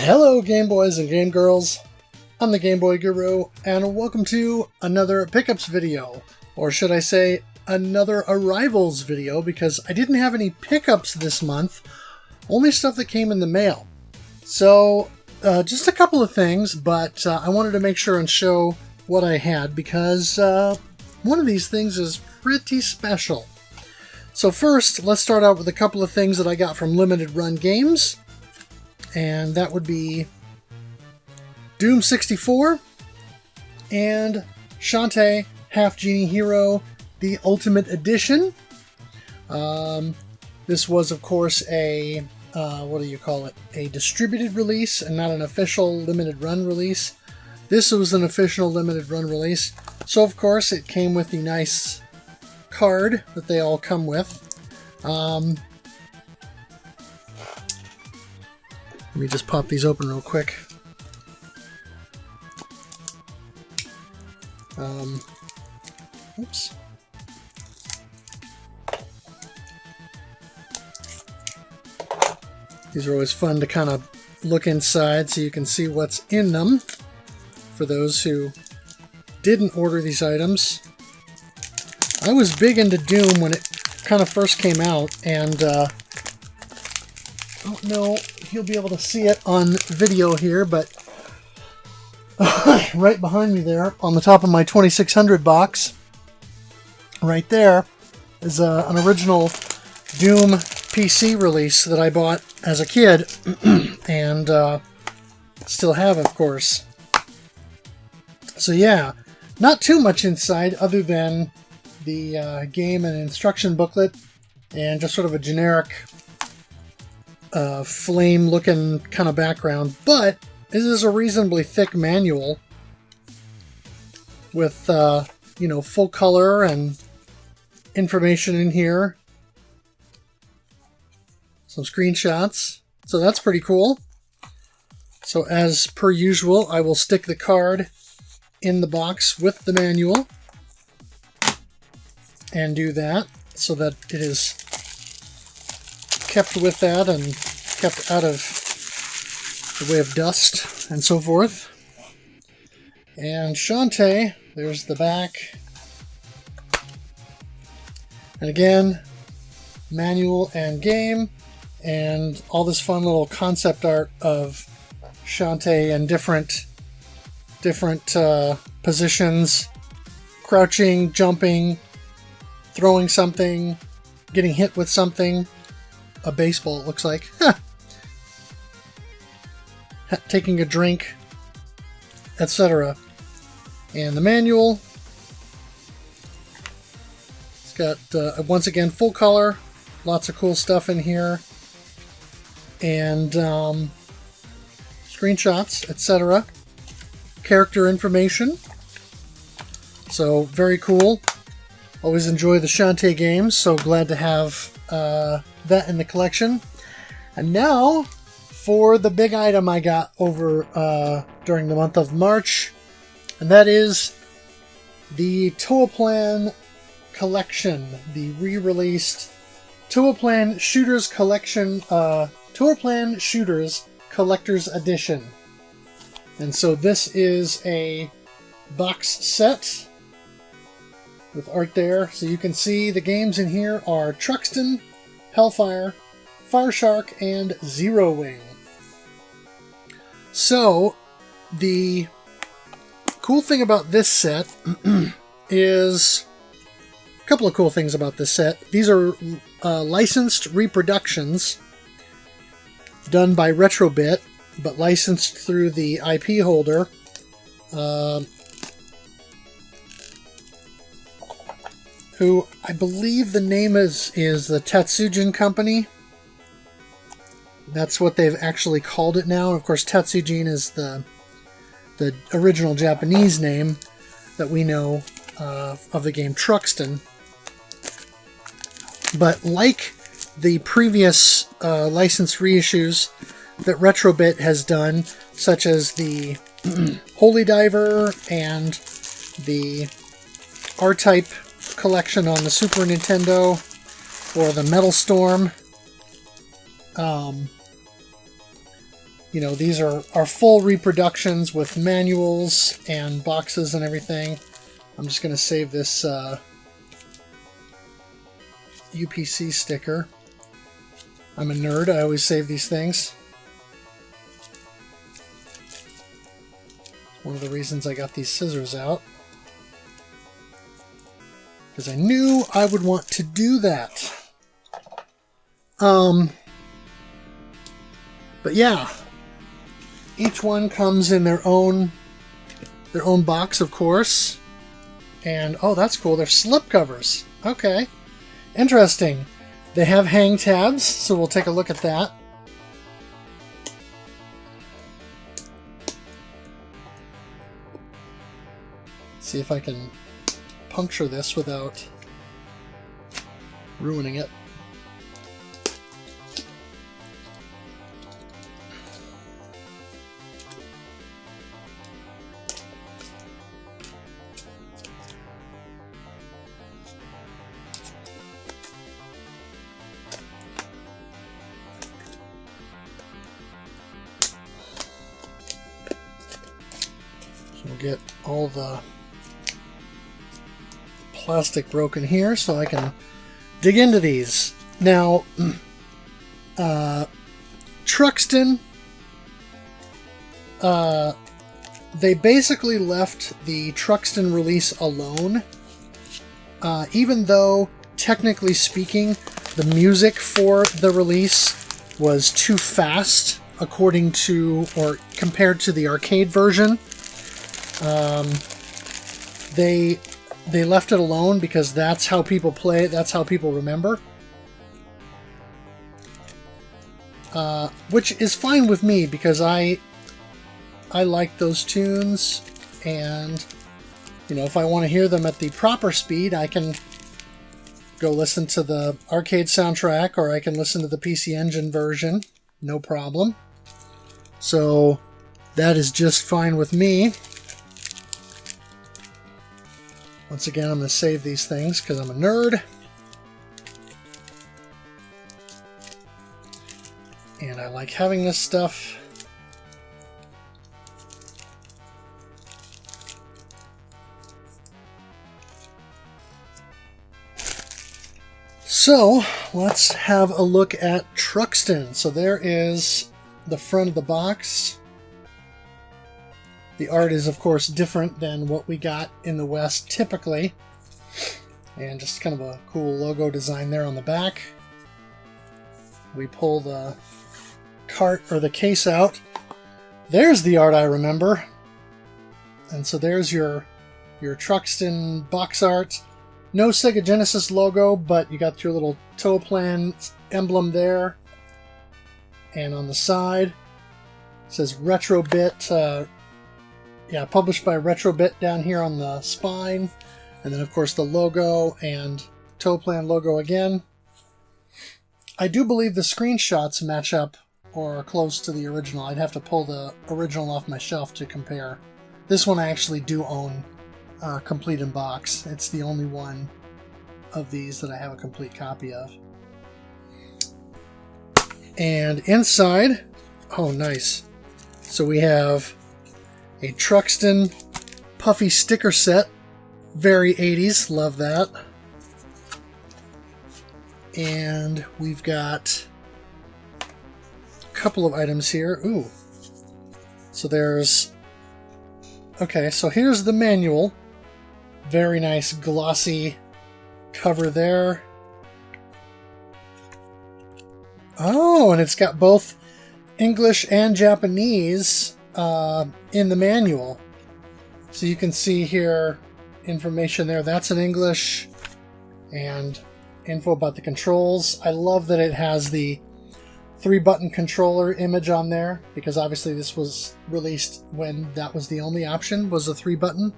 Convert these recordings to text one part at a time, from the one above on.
Hello Game Boys and Game Girls, I'm the Game Boy Guru, and welcome to another pickups video, or should I say another arrivals video, because I didn't have any pickups this month, only stuff that came in the mail. So just a couple of things, but I wanted to make sure and show what I had, because one of these things is pretty special. So first, let's start out with a couple of things that I got from Limited Run Games. And that would be Doom 64 and Shantae Half Genie Hero, the Ultimate Edition. This was, of course, a, a distributed release and not an official limited run release. This was an official limited run release. So, of course, it came with the nice card that they all come with. Let me just pop these open real quick. Oops. These are always fun to kind of look inside so you can see what's in them for those who didn't order these items. I was big into Doom when it kind of first came out, and I don't know if you'll be able to see it on video here, but right behind me there, on the top of my 2600 box, right there, is an original Doom PC release that I bought as a kid, and still have, of course. So yeah, not too much inside other than the game and instruction booklet, and just sort of a generic flame-looking kind of background, but this is a reasonably thick manual with, you know, full color and information in here. Some screenshots. So that's pretty cool. So as per usual, I will stick the card in the box with the manual and do that so that it is kept with that and kept out of the way of dust and so forth. And Shantae, there's the back. And again, manual and game, and all this fun little concept art of Shantae in different positions, crouching, jumping, throwing something, getting hit with something. A baseball, it looks like. Taking a drink, etc. And the manual. It's got, once again, full color. Lots of cool stuff in here. And screenshots, etc. Character information. So, very cool. Always enjoy the Shantae games, so glad to have that in the collection. And now for the big item I got over during the month of March, and that is the Toaplan collection, the re-released Toaplan Shooters collection, Toaplan Shooters Collector's Edition. And so this is a box set with art there, so you can see the games in here are Truxton, Hellfire, Fireshark, and Zero Wing. So, the cool thing about this set is a couple of cool things about this set. These are licensed reproductions done by Retrobit, but licensed through the IP holder. Who I believe the name is the Tatsujin Company. That's what they've actually called it now. Of course, Tatsujin is the original Japanese name that we know of the game Truxton. But like the previous licensed reissues that Retrobit has done, such as the Holy Diver and the R-Type collection on the Super Nintendo, or the Metal Storm, You know, these are full reproductions with manuals and boxes and everything. I'm just going to save this UPC sticker. I'm a nerd. I always save these things. One of the reasons I got these scissors out. Because I knew I would want to do that. But yeah. Each one comes in their own box, of course. And, oh, that's cool. They're slip covers. Okay. Interesting. They have hang tabs, so we'll take a look at that. See if I can puncture this without ruining it. So we'll get all the plastic broken here so I can dig into these. Now, Truxton, they basically left the Truxton release alone, even though, technically speaking, the music for the release was too fast, according to, or compared to the arcade version. They left it alone because that's how people play it, that's how people remember. Which is fine with me because I like those tunes, and you know, if I want to hear them at the proper speed, I can go listen to the arcade soundtrack, or I can listen to the PC Engine version, no problem. So that is just fine with me. Once again, I'm going to save these things because I'm a nerd. And I like having this stuff. So, let's have a look at Truxton. So there is the front of the box. The art is, of course, different than what we got in the West typically. And just kind of a cool logo design there on the back. We pull the cart or the case out. There's the art I remember. And so there's your Truxton box art. No Sega Genesis logo, but you got your little Toaplan emblem there. And on the side, it says Retrobit. Yeah, published by Retrobit down here on the spine. And then, of course, the logo and Toaplan logo again. I do believe the screenshots match up or are close to the original. I'd have to pull the original off my shelf to compare. This one I actually do own complete in box. It's the only one of these that I have a complete copy of. And inside, oh nice. So we have a Truxton puffy sticker set. Very 80s, love that. And we've got a couple of items here. Ooh. So there's... Okay, so here's the manual. Very nice glossy cover there. Oh, and it's got both English and Japanese in the manual. So you can see here information there. That's in English and info about the controls. I love that it has the 3-button controller image on there, because obviously this was released when that was the only option, was a 3-button.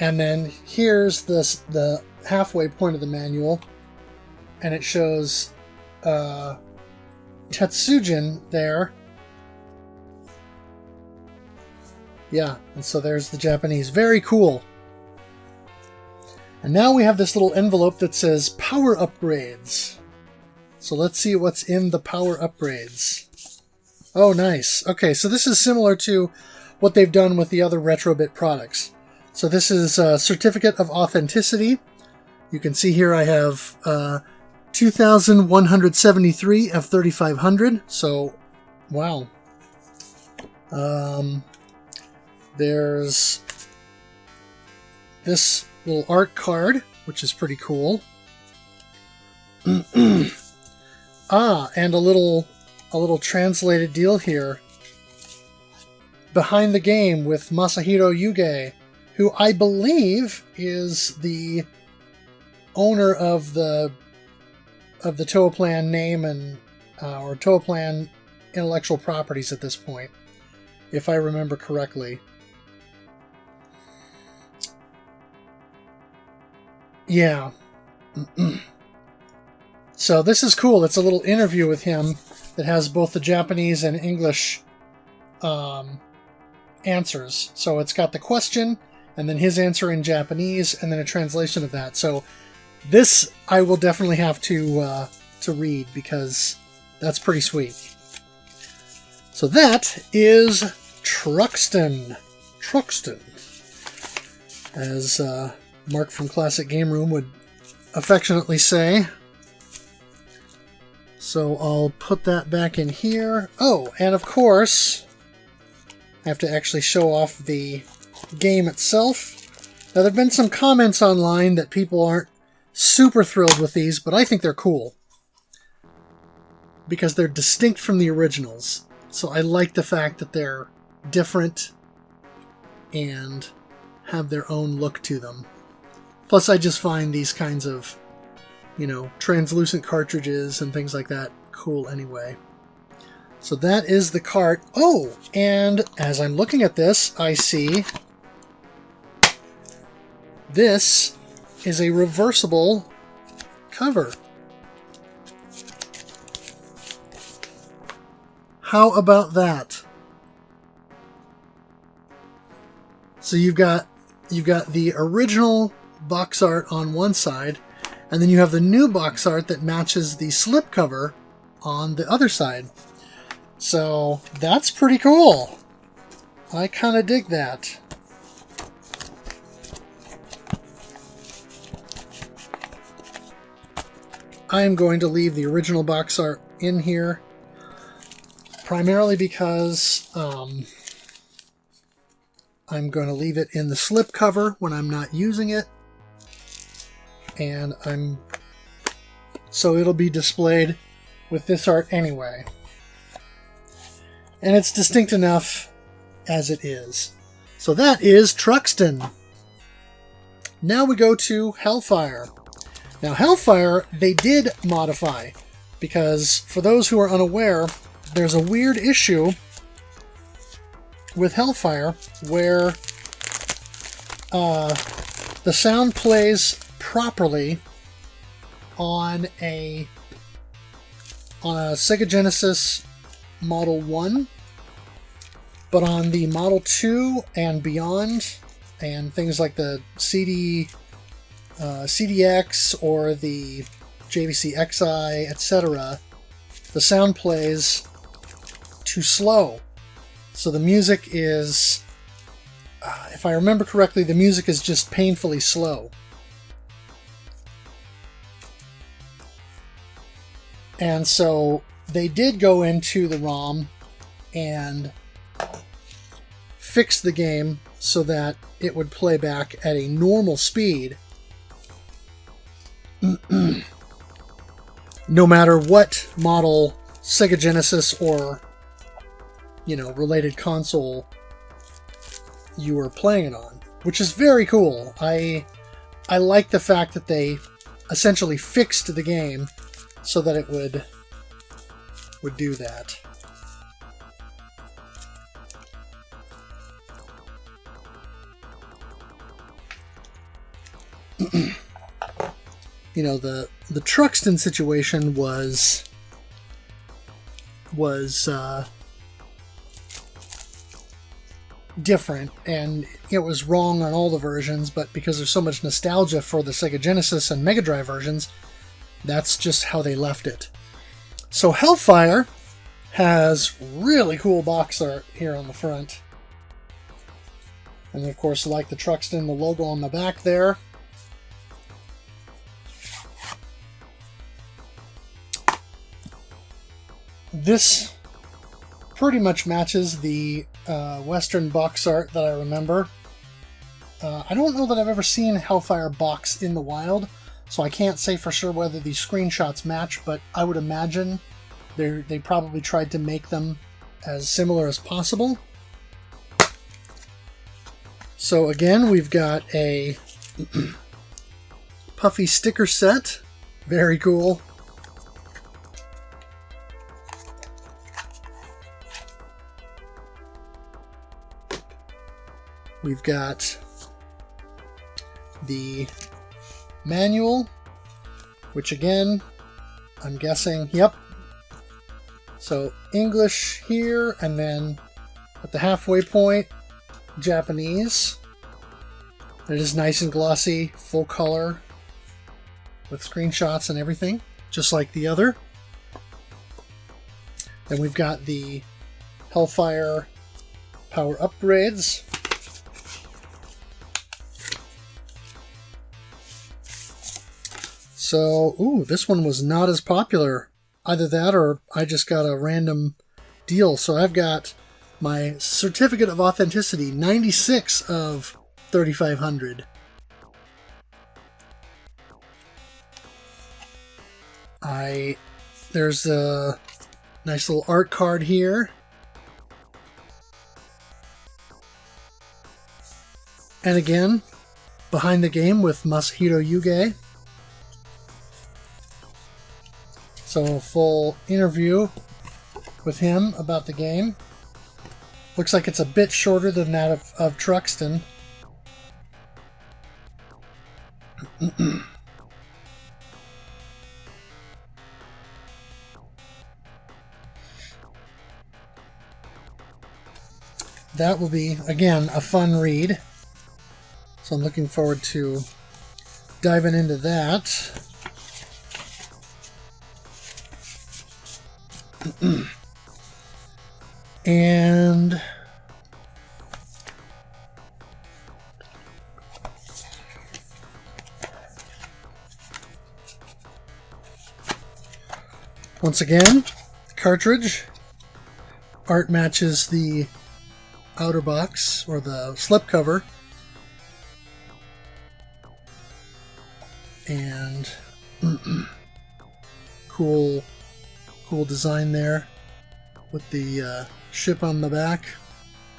And then here's the halfway point of the manual, and it shows Tetsujin there. Yeah, and so there's the Japanese. Very cool. And now we have this little envelope that says Power Upgrades. So let's see what's in the Power Upgrades. Oh, nice. Okay, so this is similar to what they've done with the other Retrobit products. So this is a certificate of authenticity. You can see here I have 2,173 of 3,500. So, wow. There's this little art card, which is pretty cool. And a little translated deal here. Behind the game with Masahiro Yuge, who I believe is the owner of the Toaplan name and or Toaplan intellectual properties at this point, if I remember correctly. Yeah. So this is cool. It's a little interview with him that has both the Japanese and English answers. So it's got the question, and then his answer in Japanese, and then a translation of that. So this I will definitely have to read, because that's pretty sweet. So that is Truxton. Truxton, as Mark from Classic Game Room would affectionately say. So I'll put that back in here. Oh, and of course, I have to actually show off the game itself. Now, there have been some comments online that people aren't super thrilled with these, but I think they're cool, because they're distinct from the originals. So I like the fact that they're different and have their own look to them. Plus, I just find these kinds of, translucent cartridges and things like that cool anyway. So that is the cart. Oh, and as I'm looking at this, I see this is a reversible cover. How about that? So you've got the original box art on one side, and then you have the new box art that matches the slipcover on the other side. So that's pretty cool. I kind of dig that. I am going to leave the original box art in here, primarily because I'm going to leave it in the slipcover when I'm not using it, and so it'll be displayed with this art anyway. And it's distinct enough as it is. So that is Truxton. Now we go to Hellfire. Now Hellfire, they did modify, because for those who are unaware, there's a weird issue with Hellfire where the sound plays properly on a Sega Genesis Model 1, but on the Model 2 and beyond, and things like the CDX or the JVC XI, etc., the sound plays too slow. So the music is, if I remember correctly, the music is just painfully slow. And so they did go into the ROM and fix the game so that it would play back at a normal speed, no matter what model Sega Genesis or, related console you were playing it on, which is very cool. I like the fact that they essentially fixed the game so that it would do that. The Truxton situation was different, and it was wrong on all the versions, but because there's so much nostalgia for the Sega Genesis and Mega Drive versions, that's just how they left it. So Hellfire has really cool box art here on the front. And of course, like the Truxton, the logo on the back there. This pretty much matches the Western box art that I remember. I don't know that I've ever seen Hellfire box in the wild, so I can't say for sure whether these screenshots match, but I would imagine they probably tried to make them as similar as possible. So again, we've got a puffy sticker set. Very cool. We've got the manual, which again, I'm guessing, yep. So English here, and then at the halfway point, Japanese. It is nice and glossy, full color, with screenshots and everything, just like the other. Then we've got the Hellfire power upgrades. So, ooh, this one was not as popular. Either that or I just got a random deal. So I've got my certificate of authenticity, 96 of 3,500. There's a nice little art card here. And again, behind the game with Masahiro Yuge. So a full interview with him about the game. Looks like it's a bit shorter than that of Truxton. That will be, again, a fun read. So I'm looking forward to diving into that. And once again, cartridge art matches the outer box or the slipcover, and cool design there with the ship on the back.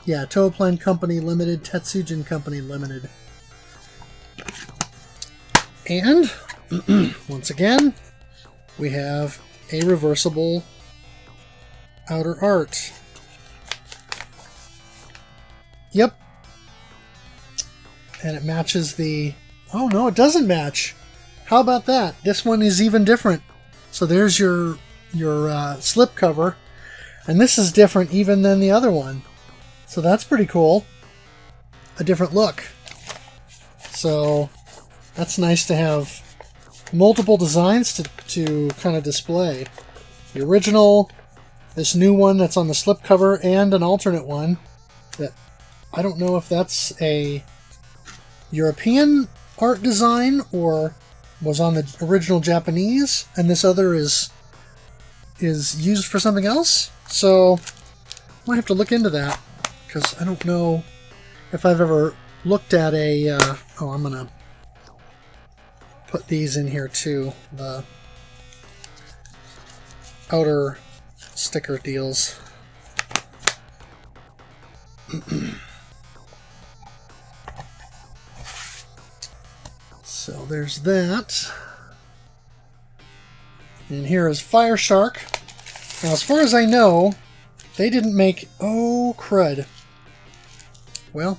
Yeah, Toaplan Company Limited, Tetsujin Company Limited. And once again, we have a reversible outer art. Yep. And it matches the... Oh no, it doesn't match. How about that? This one is even different. So there's your slipcover, and this is different even than the other one. So that's pretty cool. A different look. So that's nice to have multiple designs to kind of display. The original, this new one that's on the slipcover, and an alternate one that I don't know if that's a European art design or was on the original Japanese, and this other is used for something else. So I might have to look into that, because I don't know if I've ever looked at a oh, I'm gonna put these in here too, the outer sticker deals. So there's that. And here is Fire Shark. Now, as far as I know, they didn't make... Oh, crud. Well,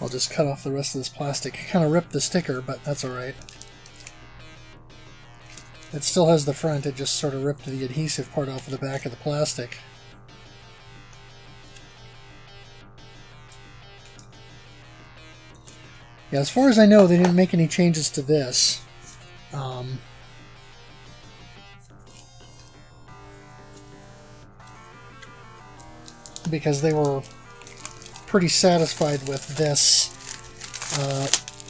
I'll just cut off the rest of this plastic. It kind of ripped the sticker, but that's alright. It still has the front, it just sort of ripped the adhesive part off of the back of the plastic. Yeah, as far as I know, they didn't make any changes to this. because they were pretty satisfied with this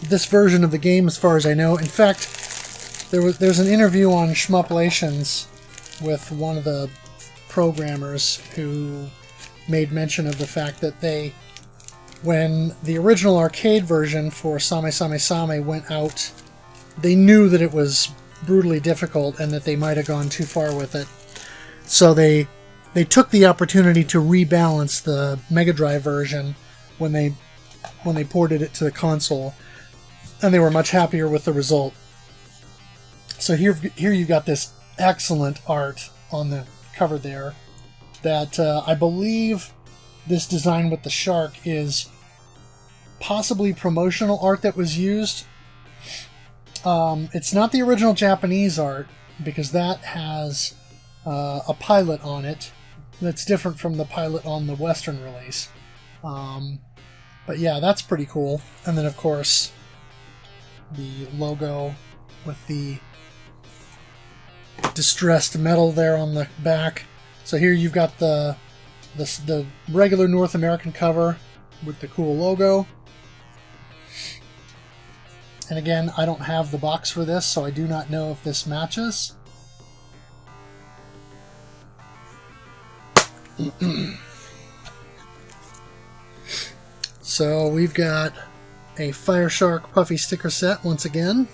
this version of the game, as far as I know. In fact, there's an interview on Shmuplations with one of the programmers who made mention of the fact that when the original arcade version for Same Same Same went out, they knew that it was brutally difficult and that they might have gone too far with it. So they took the opportunity to rebalance the Mega Drive version when they ported it to the console, and they were much happier with the result. So here you've got this excellent art on the cover there that I believe this design with the shark is possibly promotional art that was used. It's not the original Japanese art, because that has a pilot on it that's different from the pilot on the Western release. But yeah, that's pretty cool. And then, of course, the logo with the distressed metal there on the back. So here you've got the regular North American cover with the cool logo. And again, I don't have the box for this, so I do not know if this matches. So we've got a Fire Shark Puffy sticker set once again.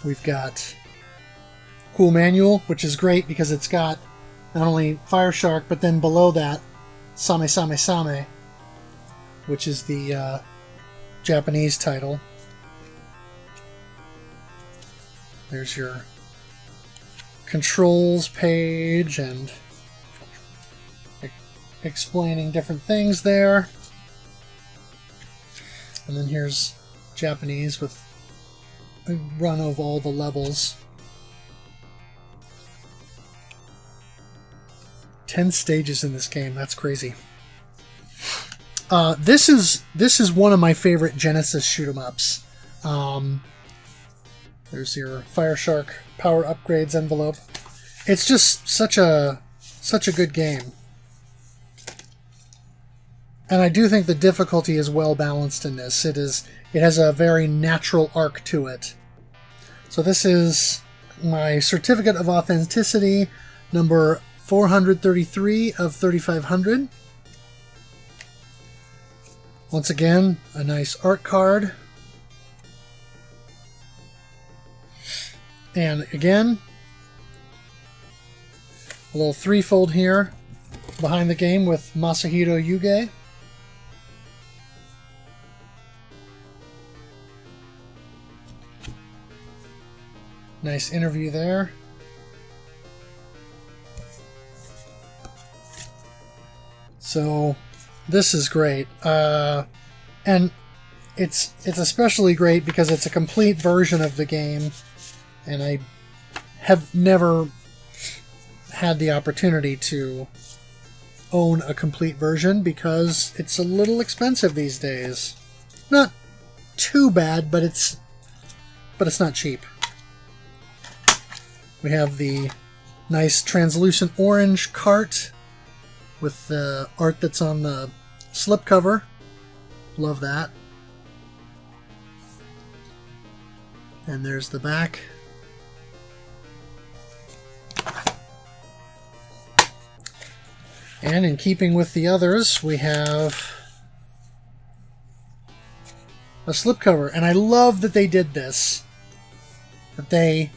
We've got cool manual, which is great because it's got not only Fire Shark, but then below that, Same Same Same, which is the Japanese title. There's your controls page and explaining different things there. And then here's Japanese with a run of all the levels. 10 stages in this game. That's crazy. This is one of my favorite Genesis shoot-'em-ups. There's your Fire Shark power upgrades envelope. It's just such a good game. And I do think the difficulty is well balanced in this. It has a very natural arc to it. So this is my certificate of authenticity, number 433 of 3500. Once again, a nice art card. And again, a little threefold here behind the game with Masahiro Yuge. Nice interview there. So this is great. And it's especially great because it's a complete version of the game, and I have never had the opportunity to own a complete version because it's a little expensive these days. Not too bad, but it's not cheap. We have the nice translucent orange cart with the art that's on the slipcover. Love that. And there's the back. And in keeping with the others, we have a slipcover. And I love that they did this. That they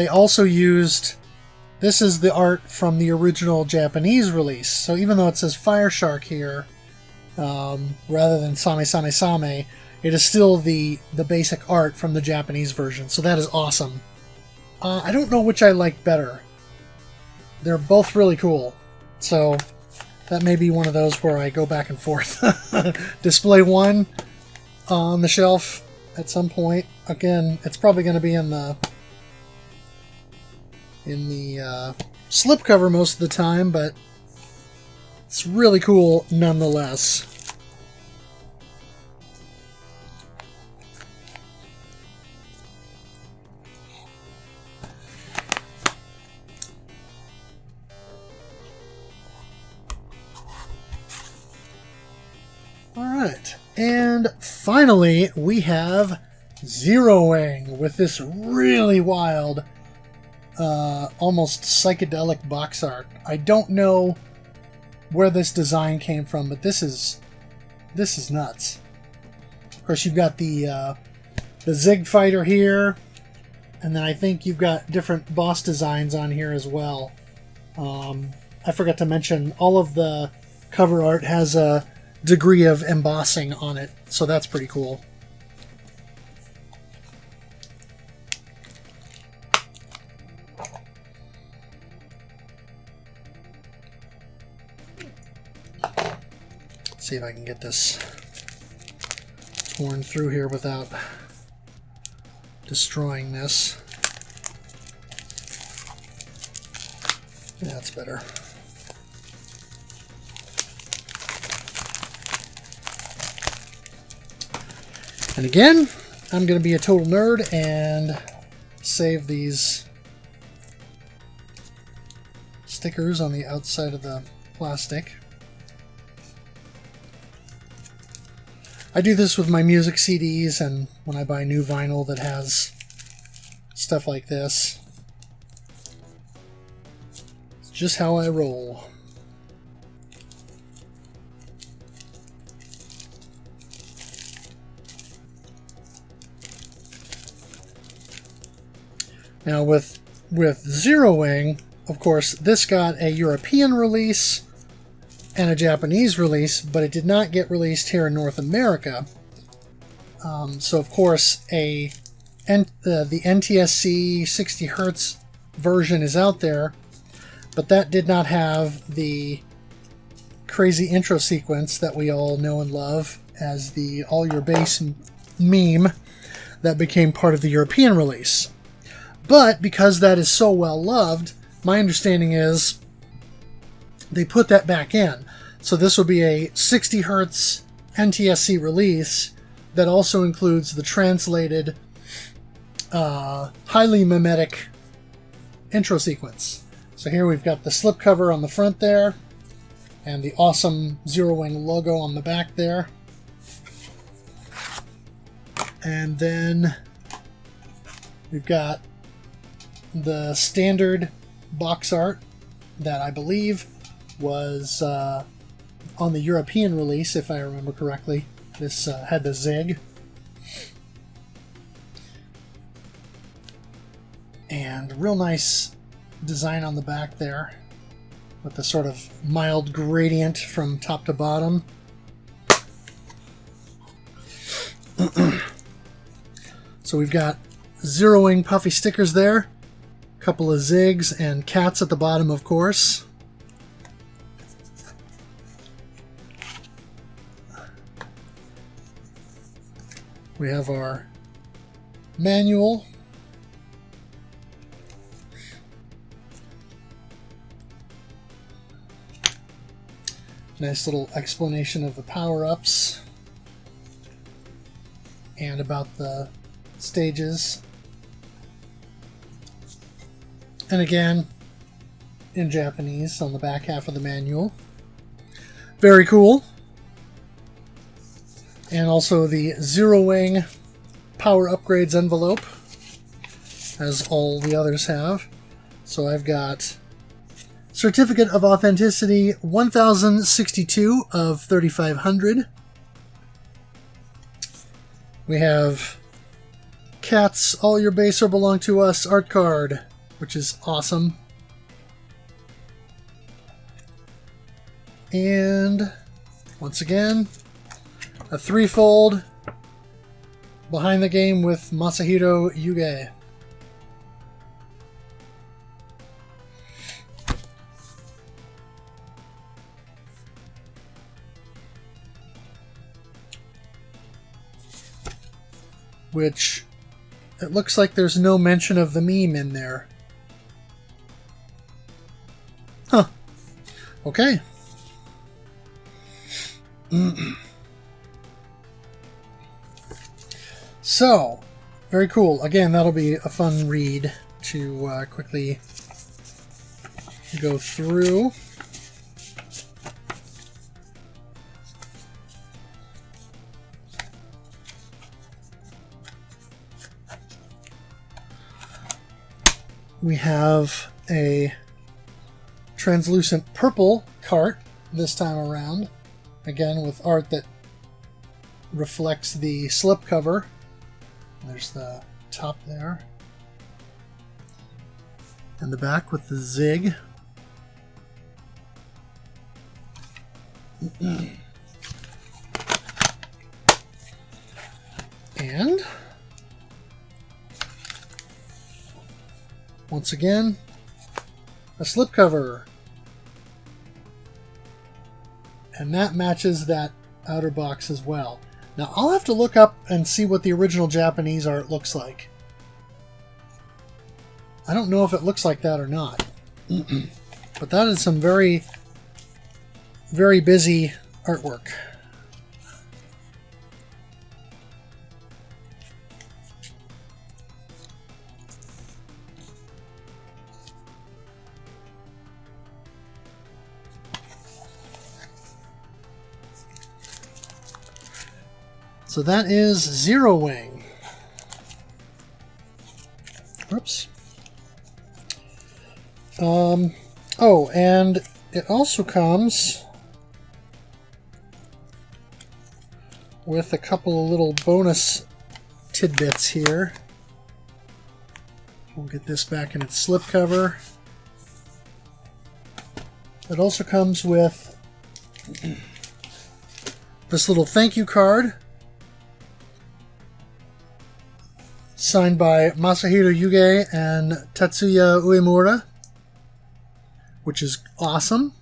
also used... This is the art from the original Japanese release. So even though it says Fire Shark here, rather than Same Same Same, it is still the basic art from the Japanese version. So that is awesome. I don't know which I like better. They're both really cool. So that may be one of those where I go back and forth. Display one on the shelf at some point. Again, it's probably going to be in the slipcover most of the time, but it's really cool nonetheless. Alright, and finally we have Zeroing with this really wild, almost psychedelic box art. I don't know where this design came from, but this is nuts. Of course, you've got the Zig Fighter here, and then I think you've got different boss designs on here as well. I forgot to mention, all of the cover art has a degree of embossing on it, so that's pretty cool. See if I can get this torn through here without destroying this. Yeah, that's better. And again, I'm going to be a total nerd and save these stickers on the outside of the plastic. I do this with my music CDs and when I buy new vinyl that has stuff like this. It's just how I roll. Now with Zeroing, of course, this got a European release and a Japanese release, but it did not get released here in North America. So of course the NTSC 60 Hz version is out there, but that did not have the crazy intro sequence that we all know and love as the All Your Bass meme that became part of the European release. But because that is so well loved, my understanding is they put that back in. So this will be a 60 Hz NTSC release that also includes the translated, highly mimetic intro sequence. So here we've got the slipcover on the front there, and the awesome Zeroing logo on the back there. And then we've got the standard box art that I believe was on the European release, if I remember correctly. This had the Zig. And real nice design on the back there with the sort of mild gradient from top to bottom. So we've got Zeroing puffy stickers there. Couple of zigs and cats at the bottom, of course. We have our manual. Nice little explanation of the power-ups and about the stages. And again, in Japanese on the back half of the manual. Very cool. And also the Zeroing power upgrades envelope, as all the others have. So I've got Certificate of Authenticity 1062 of 3500. We have Cats, All Your Bass Are Belong to Us art card, which is awesome. And once again, a threefold Behind the Game with Masahiro Yuge. Which, it looks like there's no mention of the meme in there. Huh. Okay. So, very cool. Again, that'll be a fun read to quickly go through. We have a translucent purple cart this time around, again with art that reflects the slipcover. There's the top there, and the back with the zig. And once again, a slipcover. And that matches that outer box as well. Now I'll have to look up and see what the original Japanese art looks like. I don't know if it looks like that or not. But that is some very, very busy artwork. So that is Zero Wing. Oops. Oh, and it also comes with a couple of little bonus tidbits here. We'll get this back in its slipcover. It also comes with this little thank you card signed by Masahiro Yuge and Tatsuya Uemura, which is awesome.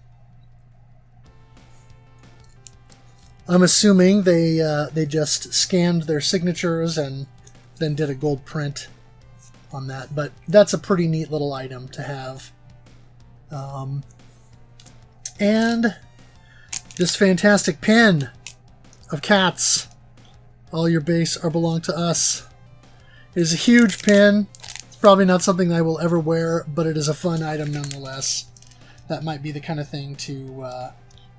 I'm assuming they just scanned their signatures and then did a gold print on that, but that's a pretty neat little item to have. And this fantastic pin of cats. All your base are belong to us. It is a huge pin. It's probably not something I will ever wear, but it is a fun item nonetheless. That might be the kind of thing to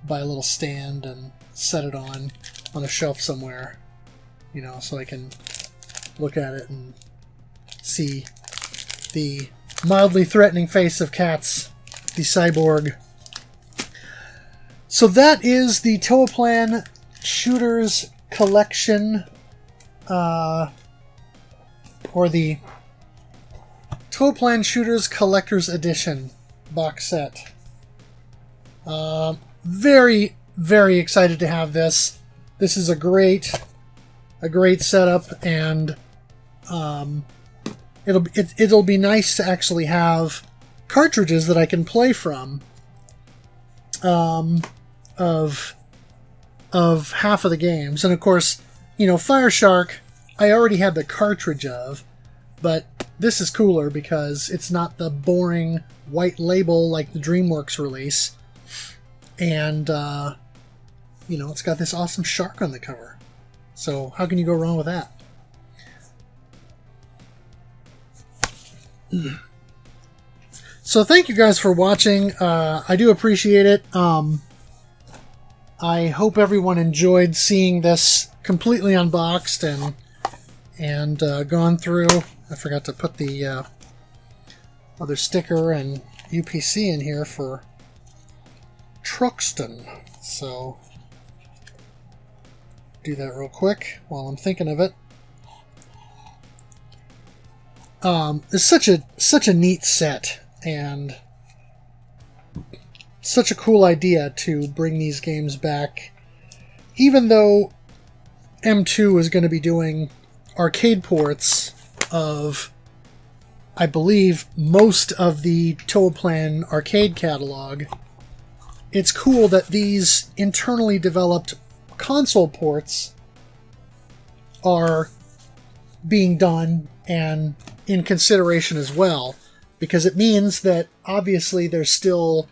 buy a little stand and set it on a shelf somewhere, you know, so I can look at it and see the mildly threatening face of Cats, the cyborg. So that is the Toaplan Shooters Collection, or the Toaplan Shooters Collector's Edition box set. Very, very excited to have this. This is a great setup, and it'll be nice to actually have cartridges that I can play from of half of the games. And of course, you know, Fire Shark I already had the cartridge of, but this is cooler because it's not the boring white label like the DreamWorks release. And, you know, it's got this awesome shark on the cover. So how can you go wrong with that? So thank you guys for watching. I do appreciate it. I hope everyone enjoyed seeing this completely unboxed and gone through. I forgot to put the other sticker and UPC in here for Truxton. So do that real quick while I'm thinking of it. It's such a neat set, and such a cool idea to bring these games back, even though M2 is going to be doing arcade ports of, I believe, most of the Toaplan arcade catalog. It's cool that these internally developed console ports are being done and in consideration as well, because it means that obviously there's still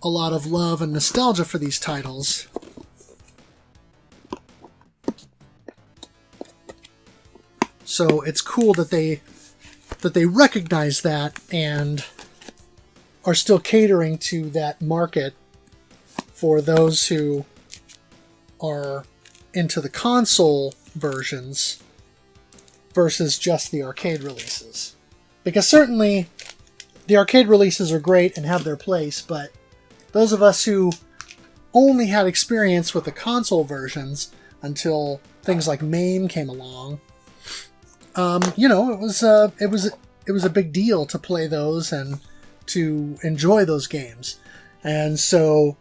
a lot of love and nostalgia for these titles. So it's cool that they recognize that and are still catering to that market for those who are into the console versions versus just the arcade releases. Because certainly the arcade releases are great and have their place, but those of us who only had experience with the console versions until things like MAME came along, you know, it was a big deal to play those and to enjoy those games. And so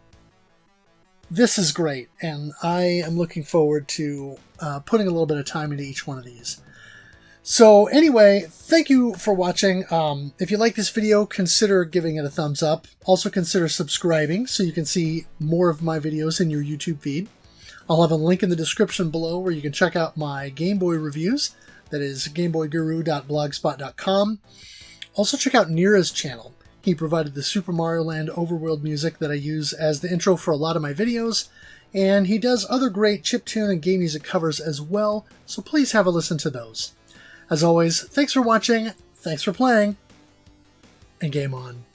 this is great, and I am looking forward to putting a little bit of time into each one of these. So anyway, thank you for watching. If you like this video, consider giving it a thumbs up. Also consider subscribing so you can see more of my videos in your YouTube feed. I'll have a link in the description below where you can check out my Game Boy reviews. That is gameboyguru.blogspot.com. Also check out Nira's channel. He provided the Super Mario Land overworld music that I use as the intro for a lot of my videos, and he does other great chiptune and game music covers as well, so please have a listen to those. As always, thanks for watching, thanks for playing, and game on.